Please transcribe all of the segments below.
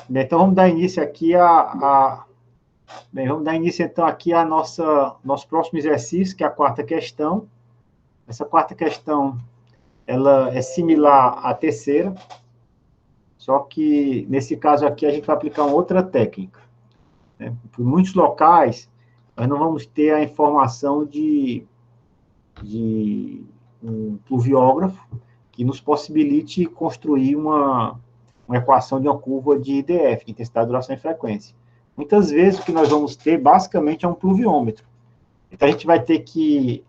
Então, vamos dar início aqui vamos dar início, então, aqui a nosso próximo exercício, que é a quarta questão. Essa quarta questão, ela é similar à terceira, só que, nesse caso aqui, a gente vai aplicar uma outra técnica. Né? Por muitos locais, nós não vamos ter a informação de um pluviógrafo que nos possibilite construir uma equação de uma curva de IDF, de intensidade, duração e frequência. Muitas vezes, o que nós vamos ter, basicamente, é um pluviômetro. Então, a gente vai ter que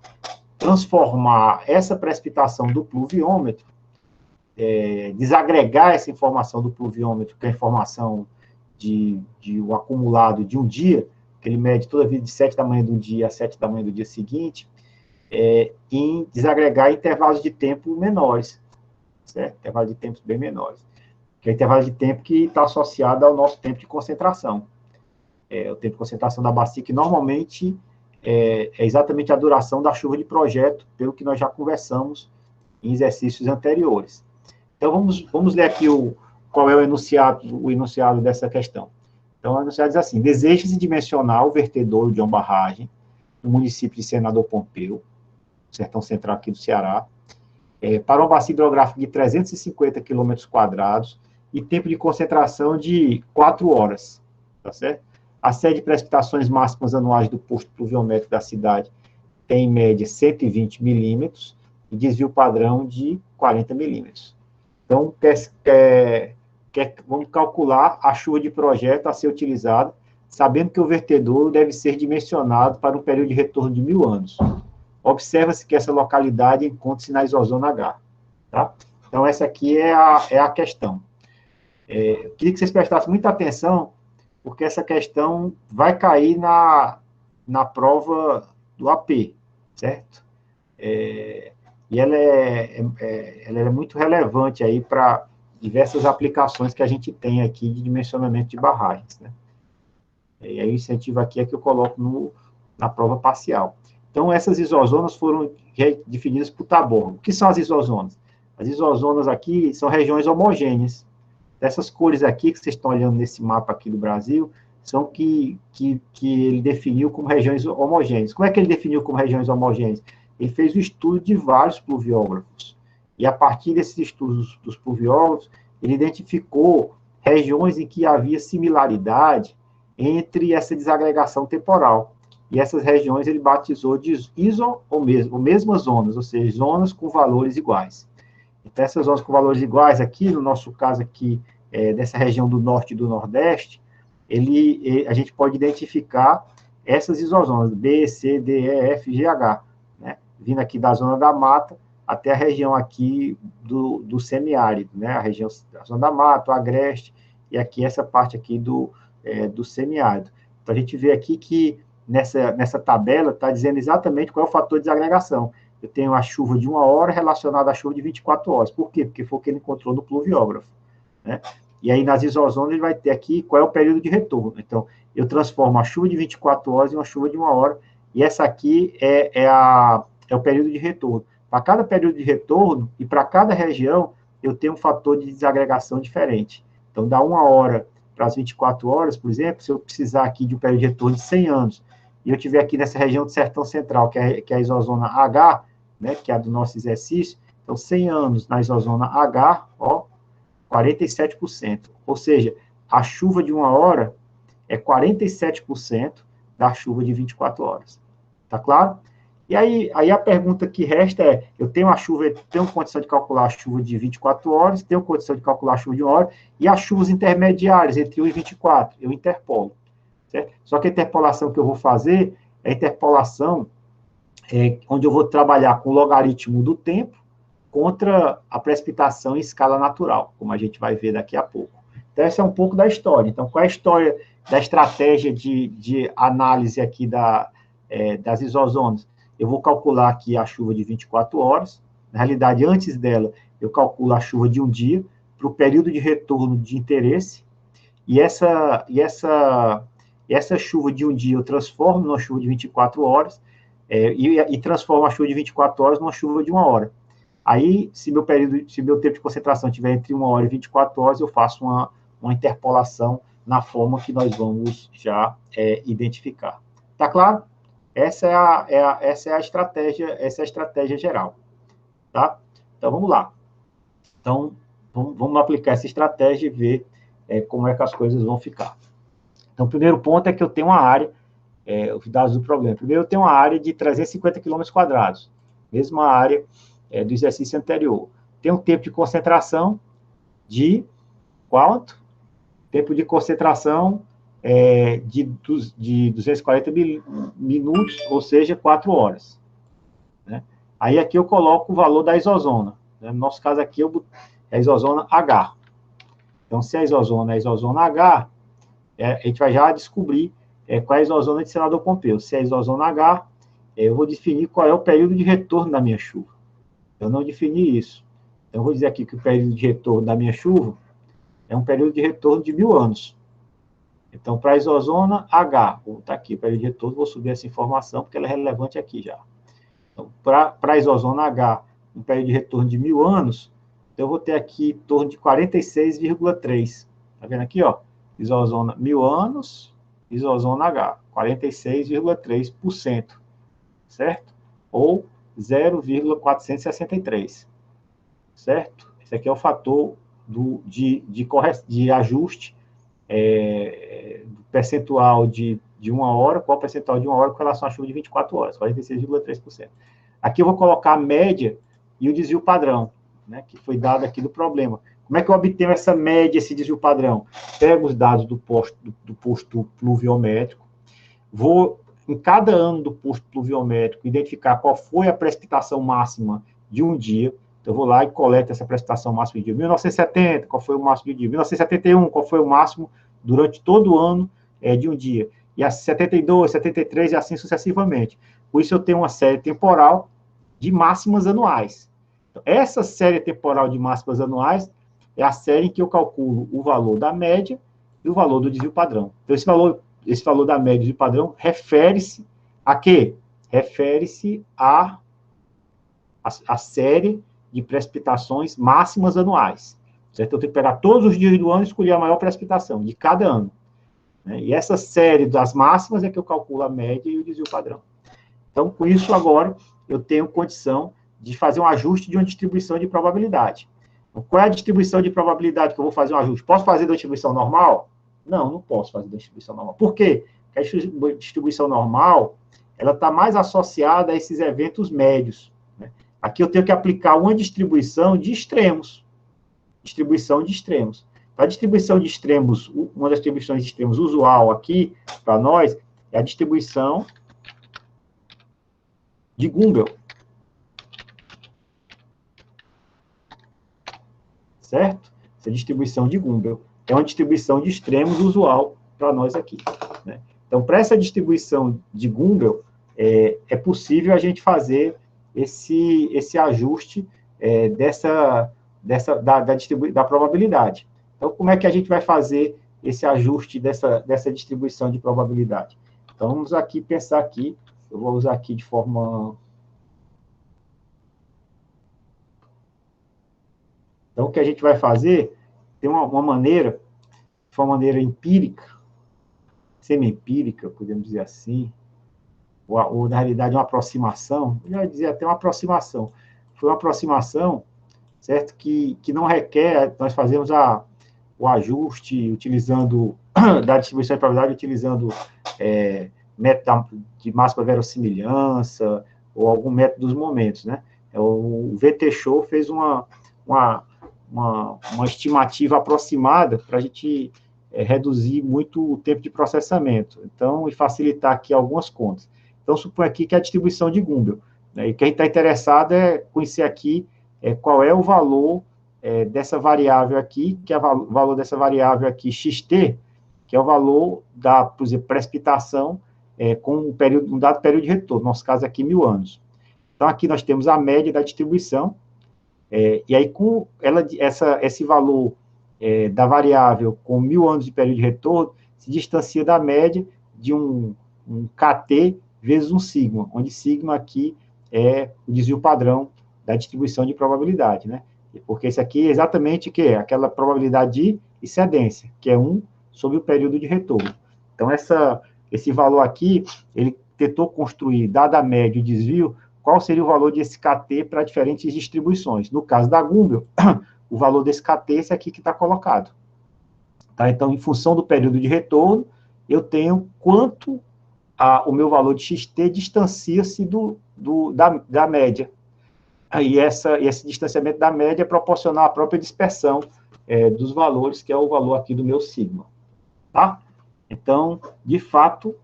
transformar essa precipitação do pluviômetro, desagregar essa informação do pluviômetro, que é a informação de um acumulado de um dia, que ele mede toda a vida de 7 da manhã do dia a 7 da manhã do dia seguinte, em desagregar intervalos de tempo menores, certo? Intervalos de tempos bem menores. Que é o intervalo de tempo que está associado ao nosso tempo de concentração. O tempo de concentração da bacia, que normalmente é exatamente a duração da chuva de projeto, pelo que nós já conversamos em exercícios anteriores. Então, vamos ler aqui qual é o enunciado dessa questão. Então, o enunciado diz assim: deseja-se dimensionar o vertedouro de uma barragem no município de Senador Pompeu, sertão central aqui do Ceará, para uma bacia hidrográfica de 350 km² e tempo de concentração de 4 horas, tá certo? A série de precipitações máximas anuais do posto pluviométrico da cidade tem, em média, 120 milímetros e desvio padrão de 40 milímetros. Então, vamos calcular a chuva de projeto a ser utilizada, sabendo que o vertedouro deve ser dimensionado para um período de retorno de 1000 anos. Observa-se que essa localidade encontra-se na isozona H. Tá? Então, essa aqui é a questão. Eu queria que vocês prestassem muita atenção, porque essa questão vai cair na prova do AP, certo? E ela é muito relevante aí para diversas aplicações que a gente tem aqui de dimensionamento de barragens, né? E aí o incentivo aqui é que eu coloco na prova parcial. Então, essas isozonas foram definidas por Taborn. O que são as isozonas? As isozonas aqui são regiões homogêneas. Essas cores aqui que vocês estão olhando nesse mapa aqui do Brasil, são que ele definiu como regiões homogêneas. Como é que ele definiu como regiões homogêneas? Ele fez o estudo de vários pluviógrafos. E, a partir desses estudos dos pluviógrafos, ele identificou regiões em que havia similaridade entre essa desagregação temporal. E essas regiões ele batizou de ou mesmas zonas, ou seja, zonas com valores iguais. Então, essas zonas com valores iguais aqui, no nosso caso aqui, dessa região do norte e do nordeste, a gente pode identificar essas isozonas, B, C, D, E, F, G, H, né? Vindo aqui da zona da mata até a região aqui do semiárido, né? A zona da mata, o agreste, e aqui essa parte aqui do semiárido. Então, a gente vê aqui que nessa tabela está dizendo exatamente qual é o fator de desagregação. Eu tenho a chuva de 1 hora relacionada à chuva de 24 horas. Por quê? Porque foi o que ele encontrou no pluviógrafo, né? E aí, nas isozonas, ele vai ter aqui qual é o período de retorno. Então, eu transformo a chuva de 24 horas em uma chuva de 1 hora, e essa aqui é o período de retorno. Para cada período de retorno, e para cada região, eu tenho um fator de desagregação diferente. Então, dá 1 hora para as 24 horas, por exemplo, se eu precisar aqui de um período de retorno de 100 anos, e eu estiver aqui nessa região do Sertão Central, que é a isozona H, né, que é a do nosso exercício, então 100 anos na isozona H, 47%. Ou seja, a chuva de 1 hora é 47% da chuva de 24 horas. Tá claro? E aí a pergunta que resta é, eu tenho condição de calcular a chuva de 24 horas, tenho condição de calcular a chuva de 1 hora, e as chuvas intermediárias entre 1 e 24, eu interpolo. Certo? Só que a interpolação que eu vou fazer é a interpolação onde eu vou trabalhar com o logaritmo do tempo contra a precipitação em escala natural, como a gente vai ver daqui a pouco. Então, essa é um pouco da história. Então, qual é a história da estratégia de análise aqui das isozonas? Eu vou calcular aqui a chuva de 24 horas. Na realidade, antes dela, eu calculo a chuva de um dia para o período de retorno de interesse. E essa chuva de um dia eu transformo numa chuva de 24 horas e transformo a chuva de 24 horas numa chuva de 1 hora. Aí, se meu tempo de concentração estiver entre 1 hora e 24 horas, eu faço uma interpolação na forma que nós vamos já identificar. Tá claro? Essa é a estratégia geral, tá? Então, vamos lá. Então, vamos aplicar essa estratégia e ver como é que as coisas vão ficar. Então, o primeiro ponto é que eu tenho uma área, os dados do problema. Primeiro, eu tenho uma área de 350 km², mesma área do exercício anterior. Tem um tempo de concentração de quanto? Tempo de concentração de 240 minutos, ou seja, 4 horas. Né? Aí aqui eu coloco o valor da isozona. Né? No nosso caso aqui é a isozona H. Então, se a isozona é a isozona H, a gente vai já descobrir qual é a isozona de Senador Pompeu. Se é a isozona H, eu vou definir qual é o período de retorno da minha chuva. Eu não defini isso. Então, eu vou dizer aqui que o período de retorno da minha chuva é um período de retorno de 1000 anos. Então, para a isozona H, está aqui o período de retorno, vou subir essa informação, porque ela é relevante aqui já. Então, para a isozona H, um período de retorno de 1000 anos, então eu vou ter aqui em torno de 46,3. Está vendo aqui, ó? Isozona 1000 anos, isozona H, 46,3%, certo? Ou 0,463, certo? Esse aqui é o fator de ajuste do percentual de 1 hora, qual o percentual de 1 hora com relação à chuva de 24 horas, 46,3%. Aqui eu vou colocar a média e o desvio padrão, né, que foi dado aqui do problema. Como é que eu obtenho essa média, esse desvio padrão? Pego os dados do posto pluviométrico, vou, em cada ano do posto pluviométrico, identificar qual foi a precipitação máxima de um dia. Então, eu vou lá e coleto essa precipitação máxima de dia. 1970, qual foi o máximo de dia? 1971, qual foi o máximo durante todo o ano de um dia? E a 72, 73 e assim sucessivamente. Por isso, eu tenho uma série temporal de máximas anuais. Então, essa série temporal de máximas anuais é a série em que eu calculo o valor da média e o valor do desvio padrão. Então, esse valor da média e desvio padrão refere-se a quê? Refere-se a série de precipitações máximas anuais. Certo? Eu tenho que pegar todos os dias do ano e escolher a maior precipitação de cada ano. Né? E essa série das máximas é que eu calculo a média e o desvio padrão. Então, com isso, agora, eu tenho condição de fazer um ajuste de uma distribuição de probabilidade. Então, qual é a distribuição de probabilidade que eu vou fazer um ajuste? Posso fazer da distribuição normal? Não, não posso fazer da distribuição normal. Por quê? Porque a distribuição normal, ela está mais associada a esses eventos médios. Né? Aqui eu tenho que aplicar uma distribuição de extremos. Distribuição de extremos. A distribuição de extremos, uma das distribuições de extremos usual aqui, para nós, é a distribuição de Gumbel. Certo? Essa distribuição de Gumbel é uma distribuição de extremos usual para nós aqui. Né? Então, para essa distribuição de Gumbel, é possível a gente fazer esse ajuste da probabilidade. Então, como é que a gente vai fazer esse ajuste dessa distribuição de probabilidade? Então, vamos aqui pensar aqui, eu vou usar aqui de forma... Então, o que a gente vai fazer, tem uma maneira, de uma maneira empírica, semi-empírica, podemos dizer assim, ou na realidade uma aproximação, eu ia dizer até uma aproximação. Foi uma aproximação, certo, que não requer, nós fazemos o ajuste utilizando, da distribuição de probabilidade, utilizando método de máxima verossimilhança, ou algum método dos momentos, né? O VT-Show fez uma estimativa aproximada para a gente reduzir muito o tempo de processamento. Então, e facilitar aqui algumas contas. Então, suponho aqui que é a distribuição de Gumbel. Né? E quem está interessado é conhecer aqui qual é o valor dessa variável aqui, que é o valor dessa variável aqui, xt, que é o valor da, por exemplo, precipitação com um dado período de retorno, no nosso caso aqui, 1000 anos. Então, aqui nós temos a média da distribuição, e aí, com esse valor da variável com 1000 anos de período de retorno, se distancia da média de um KT vezes um sigma, onde sigma aqui é o desvio padrão da distribuição de probabilidade, né? Porque isso aqui é exatamente o que é? Aquela probabilidade de excedência, que é 1 sobre o período de retorno. Então, esse valor aqui, ele tentou construir, dada a média e o desvio, qual seria o valor desse KT para diferentes distribuições. No caso da Gumbel, o valor desse KT é esse aqui que está colocado. Tá? Então, em função do período de retorno, eu tenho quanto o meu valor de XT distancia-se da média. E esse distanciamento da média é proporcional à própria dispersão dos valores, que é o valor aqui do meu sigma. Tá? Então, de fato,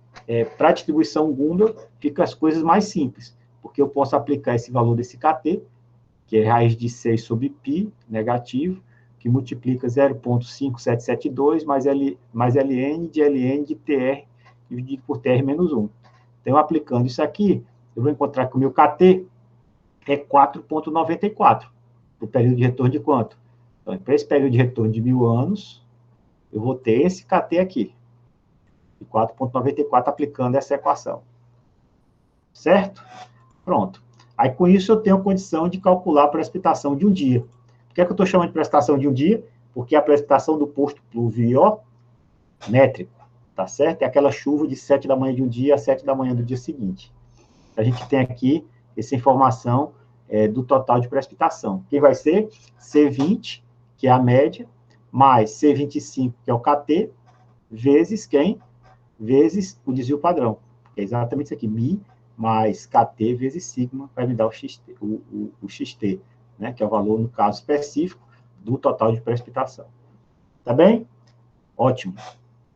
para a distribuição Gumbel, fica as coisas mais simples, porque eu posso aplicar esse valor desse KT, que é raiz de 6 sobre π, negativo, que multiplica 0,5772 mais ln de TR dividido por TR menos 1. Então, aplicando isso aqui, eu vou encontrar que o meu KT é 4,94. O período de retorno de quanto? Então, para esse período de retorno de 1000 anos, eu vou ter esse KT aqui, de 4,94, aplicando essa equação. Certo? Pronto. Aí, com isso, eu tenho condição de calcular a precipitação de um dia. Por que é que eu estou chamando de precipitação de um dia? Porque a precipitação do posto pluviométrico, tá certo? É aquela chuva de 7 da manhã de um dia a 7 da manhã do dia seguinte. A gente tem aqui essa informação do total de precipitação. Quem vai ser? C20, que é a média, mais C25, que é o KT, vezes quem? Vezes o desvio padrão. É exatamente isso aqui, Mi mais KT vezes sigma, vai me dar o XT, né, que é o valor, no caso específico, do total de precipitação. Tá bem? Ótimo.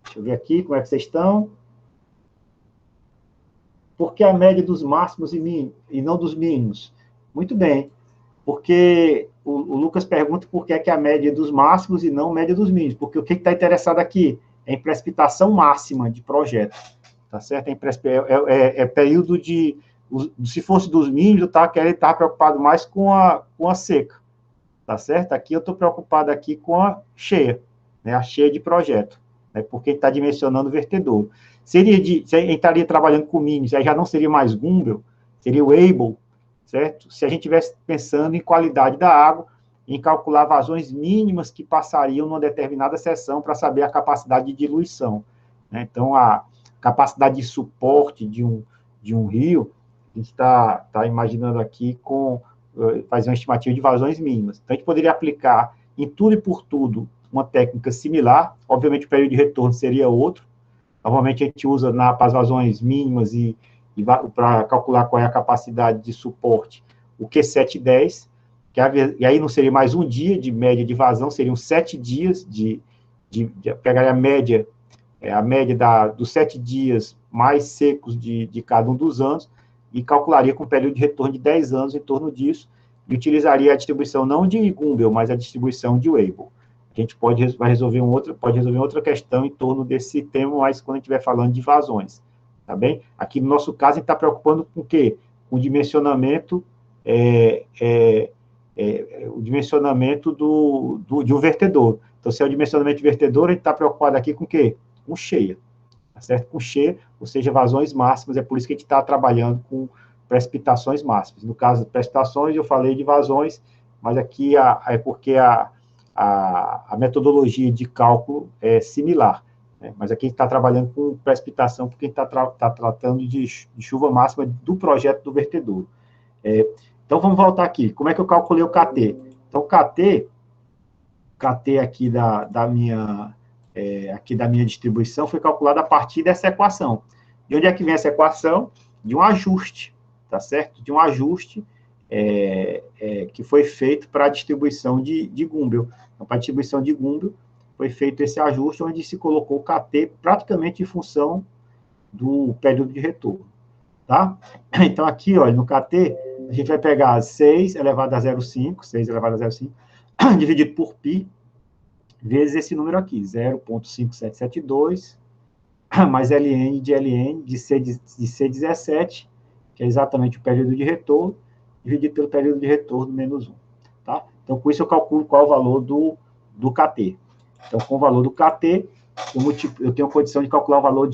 Deixa eu ver aqui como é que vocês estão. Por que a média dos máximos e não dos mínimos? Muito bem, porque o Lucas pergunta por que é a média dos máximos e não a média dos mínimos, porque o que está interessado aqui é em precipitação máxima de projeto, tá certo? É período de... Se fosse dos mínimos, ele está preocupado mais com a seca, tá certo? Aqui eu estou preocupado aqui com a cheia, né? A cheia de projeto, né? Porque está dimensionando o vertedouro. Se ele estaria trabalhando com mínimos, aí já não seria mais Gumbel, seria o Able, certo? Se a gente estivesse pensando em qualidade da água, em calcular vazões mínimas que passariam numa determinada seção para saber a capacidade de diluição, né? Então, a capacidade de suporte de um rio, a gente está imaginando aqui fazer uma estimativa de vazões mínimas. Então, a gente poderia aplicar em tudo e por tudo uma técnica similar, obviamente o período de retorno seria outro. Normalmente a gente usa para as vazões mínimas e para calcular qual é a capacidade de suporte, o Q710, e aí não seria mais um dia de média de vazão, seriam 7 dias pegaria a média dos 7 dias mais secos de cada um dos anos, e calcularia com um período de retorno de 10 anos em torno disso, e utilizaria a distribuição não de Gumbel, mas a distribuição de Weibull. A gente pode resolver outra questão em torno desse tema, mas quando a gente estiver falando de vazões, tá bem? Aqui, no nosso caso, a gente está preocupando com o quê? Com o dimensionamento, o dimensionamento de um vertedor. Então, se é o dimensionamento de vertedor, a gente está preocupado aqui com o quê? Com cheia, tá certo? Com cheia, ou seja, vazões máximas, é por isso que a gente está trabalhando com precipitações máximas. No caso de precipitações, eu falei de vazões, mas aqui é porque a metodologia de cálculo é similar, né? Mas aqui a gente está trabalhando com precipitação, porque a gente está tratando de chuva máxima do projeto do vertedouro. Então, vamos voltar aqui. Como é que eu calculei o KT? Então, o KT aqui da minha distribuição foi calculado a partir dessa equação. De onde é que vem essa equação? De um ajuste, tá certo? De um ajuste que foi feito para a distribuição de Gumbel. Então, para a distribuição de Gumbel, foi feito esse ajuste, onde se colocou o KT praticamente em função do período de retorno, tá? Então, aqui, olha, no KT, a gente vai pegar 6 elevado a 0,5, dividido por π, vezes esse número aqui, 0,5772, mais ln de C17, que é exatamente o período de retorno, dividido pelo período de retorno menos 1. Tá? Então, com isso, eu calculo qual é o valor do KT. Então, com o valor do KT, eu tenho a condição de calcular o valor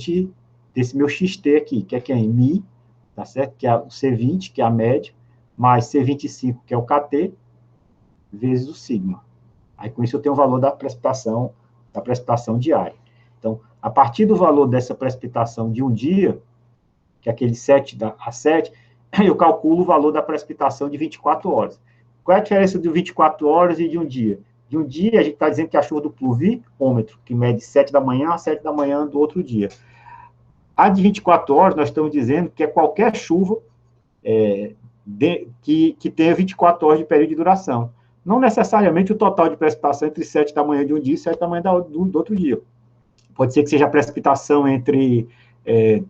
desse meu XT aqui, que é quem? Mi, tá certo? Que é o C20, que é a média, mais C25, que é o KT, vezes o sigma. Aí, com isso, eu tenho o valor da precipitação da precipitação diária. Então, a partir do valor dessa precipitação de um dia, que é aquele 7 a 7, eu calculo o valor da precipitação de 24 horas. Qual é a diferença de 24 horas e de um dia? De um dia, a gente está dizendo que é a chuva do pluviômetro, que mede 7 da manhã a 7 da manhã do outro dia. A de 24 horas, nós estamos dizendo que é qualquer chuva que tenha 24 horas de período de duração. Não necessariamente o total de precipitação entre 7 da manhã de um dia e 7 da manhã do outro dia. Pode ser que seja a precipitação entre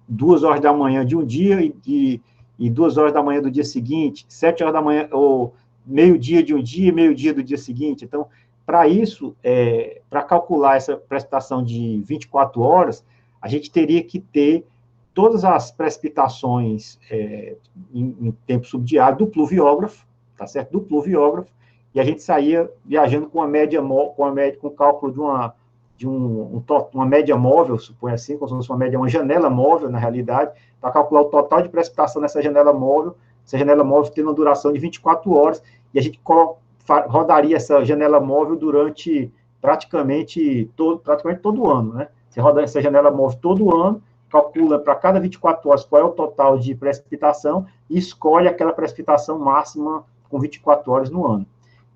2 horas da manhã de um dia e 2 horas da manhã do dia seguinte, 7 horas da manhã, ou meio-dia de um dia e meio-dia do dia seguinte. Então, para isso, para calcular essa precipitação de 24 horas, a gente teria que ter todas as precipitações em tempo subdiário do pluviógrafo, tá certo? Do pluviógrafo, e a gente saía viajando com com o cálculo de uma média móvel, supõe assim, como se fosse uma janela móvel, na realidade, para calcular o total de precipitação nessa janela móvel tendo uma duração de 24 horas, e a gente rodaria essa janela móvel durante praticamente todo o ano, né? Você roda essa janela móvel todo ano, calcula para cada 24 horas qual é o total de precipitação e escolhe aquela precipitação máxima com 24 horas no ano.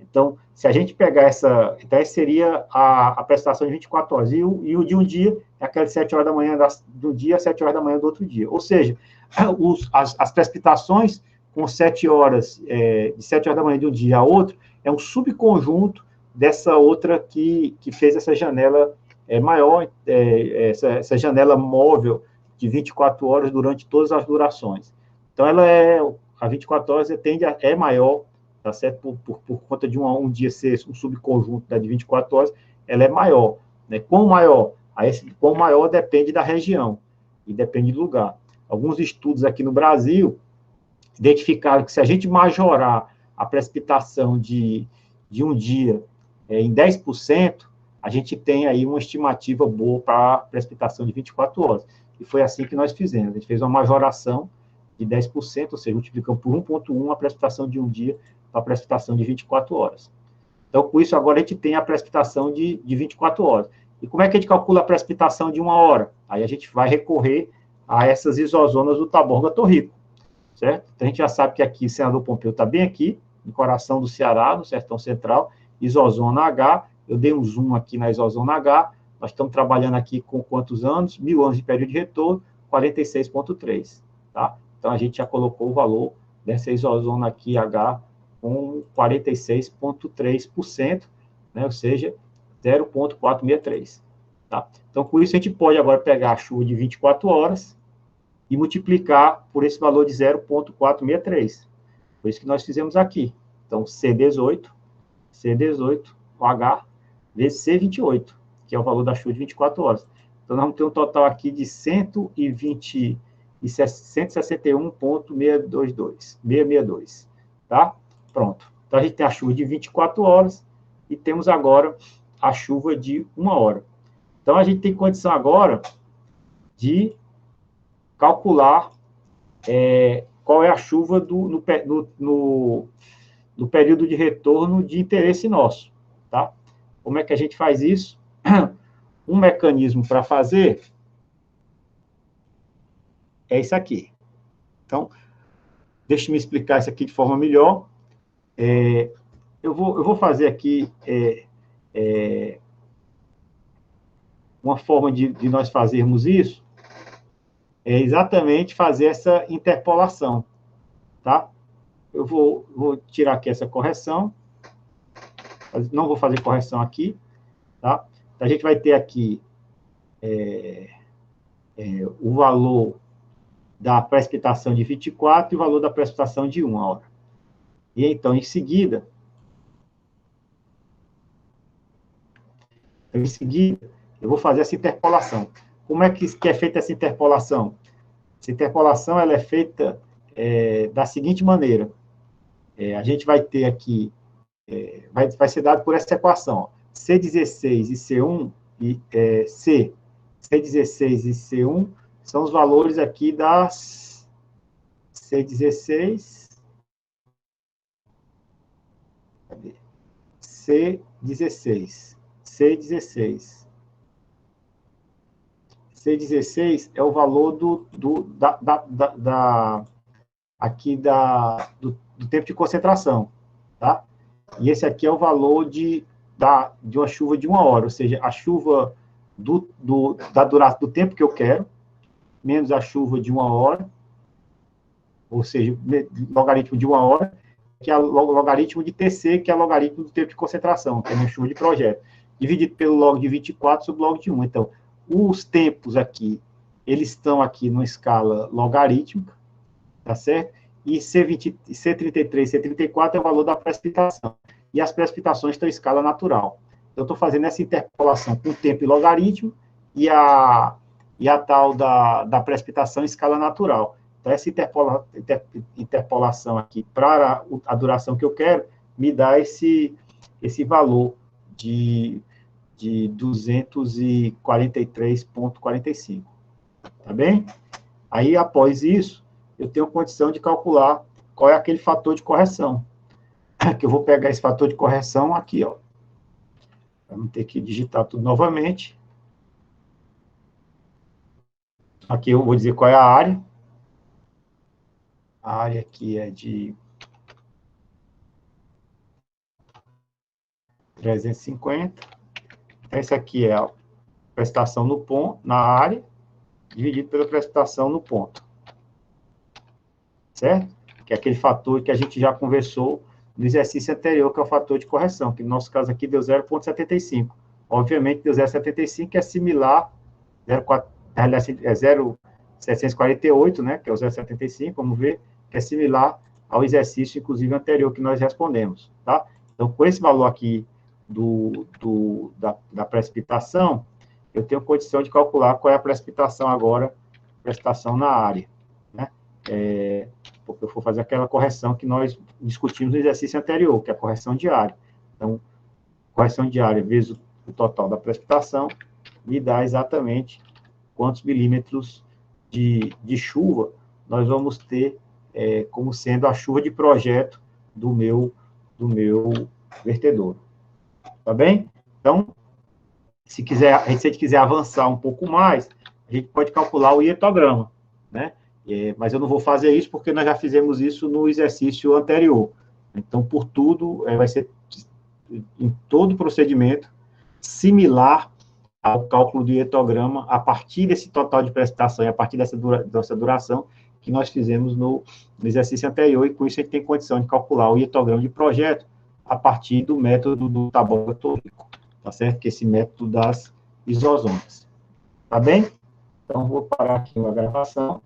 Então, se a gente pegar essa seria a precipitação de 24 horas, e o de um dia é aquela de 7 horas da manhã do dia a 7 horas da manhã do outro dia. Ou seja, as precipitações com 7 horas, de 7 horas da manhã de um dia a outro, é um subconjunto dessa outra que fez essa janela maior, essa janela móvel de 24 horas durante todas as durações. Então, a 24 horas é maior, tá certo? Por conta de um dia ser um subconjunto da de 24 horas, ela é maior. Né? Quão maior depende da região e depende do lugar. Alguns estudos aqui no Brasil identificaram que se a gente majorar a precipitação de um dia em 10%, a gente tem aí uma estimativa boa para a precipitação de 24 horas. E foi assim que nós fizemos. A gente fez uma majoração de 10%, ou seja, multiplicamos por 1,1 a precipitação de um dia para a precipitação de 24 horas. Então, com isso, agora a gente tem a precipitação de 24 horas. E como é que a gente calcula a precipitação de 1 hora? Aí a gente vai recorrer a essas isozonas do Taborga-Torrico, certo? Então, a gente já sabe que aqui, Senador Pompeu está bem aqui, no coração do Ceará, no sertão central, isozona H, eu dei um zoom aqui na isozona H, nós estamos trabalhando aqui com quantos anos? 1.000 anos de período de retorno, 46,3, tá? Então, a gente já colocou o valor dessa isozona aqui, H, com 46,3%, né? Ou seja, 0,463, tá? Então, com isso, a gente pode agora pegar a chuva de 24 horas e multiplicar por esse valor de 0,463. Foi isso que nós fizemos aqui. Então, C18, OH, vezes C28, que é o valor da chuva de 24 horas. Então, nós vamos ter um total aqui de 161,662, tá? Pronto. Então, a gente tem a chuva de 24 horas e temos agora a chuva de 1 hora. Então, a gente tem condição agora de calcular qual é a chuva no período de retorno de interesse nosso, tá? Como é que a gente faz isso? Um mecanismo para fazer é isso aqui. Então, deixe-me explicar isso aqui de forma melhor. Eu vou fazer aqui uma forma de nós fazermos isso, é exatamente fazer essa interpolação, tá? Eu vou tirar aqui essa correção, não vou fazer correção aqui, tá? Então, a gente vai ter aqui o valor da precipitação de 24 e o valor da precipitação de 1 hora. E então, em seguida, eu vou fazer essa interpolação. Como é que é feita essa interpolação? Essa interpolação ela é feita da seguinte maneira. A gente vai ter aqui, vai ser dado por essa equação. Ó, C16 e C1, C16 e C1 são os valores aqui das C16, C16, C16 C16 é o valor do tempo de concentração, tá? E esse aqui é o valor de uma chuva de 1 hora, ou seja, a chuva do tempo que eu quero, menos a chuva de 1 hora, ou seja, logaritmo de 1 hora, que é o logaritmo de TC, que é o logaritmo do tempo de concentração, que é a minha chuva de projeto, dividido pelo log de 24 sobre o log de 1. Então, os tempos aqui, eles estão aqui numa escala logarítmica, tá certo? E C33, C34 é o valor da precipitação. E as precipitações estão em escala natural. Eu estou fazendo essa interpolação com o tempo e logaritmo e a tal da precipitação em escala natural. Então, essa interpolação aqui para a duração que eu quero me dá esse valor de 243,45. Tá bem? Aí, após isso, eu tenho condição de calcular qual é aquele fator de correção. Que eu vou pegar esse fator de correção aqui, ó. Vamos ter que digitar tudo novamente. Aqui eu vou dizer qual é a área. A área aqui é de 350. Essa aqui é a precipitação no ponto, na área, dividido pela precipitação no ponto. Certo? Que é aquele fator que a gente já conversou no exercício anterior, que é o fator de correção, que no nosso caso aqui deu 0,75. Obviamente, deu 0,75, que é similar, 0,748, né, que é o 0,75, vamos ver, que é similar ao exercício, inclusive, anterior que nós respondemos, tá? Então, com esse valor aqui da precipitação, eu tenho condição de calcular qual é a precipitação agora, precipitação na área, né? Porque eu vou fazer aquela correção que nós discutimos no exercício anterior, que é a correção diária. Então, correção diária vezes o total da precipitação me dá exatamente quantos milímetros de chuva nós vamos ter como sendo a chuva de projeto do meu vertedor. Tá bem? Então, se a gente quiser avançar um pouco mais, a gente pode calcular o hietograma, né? Mas eu não vou fazer isso porque nós já fizemos isso no exercício anterior. Então, por tudo, vai ser em todo o procedimento similar ao cálculo do hietograma a partir desse total de precipitação e a partir dessa duração que nós fizemos no exercício anterior, e com isso a gente tem condição de calcular o hietograma de projeto a partir do método do tabulatórico, tá certo? Que é esse método das isozonas. Tá bem? Então, vou parar aqui a gravação.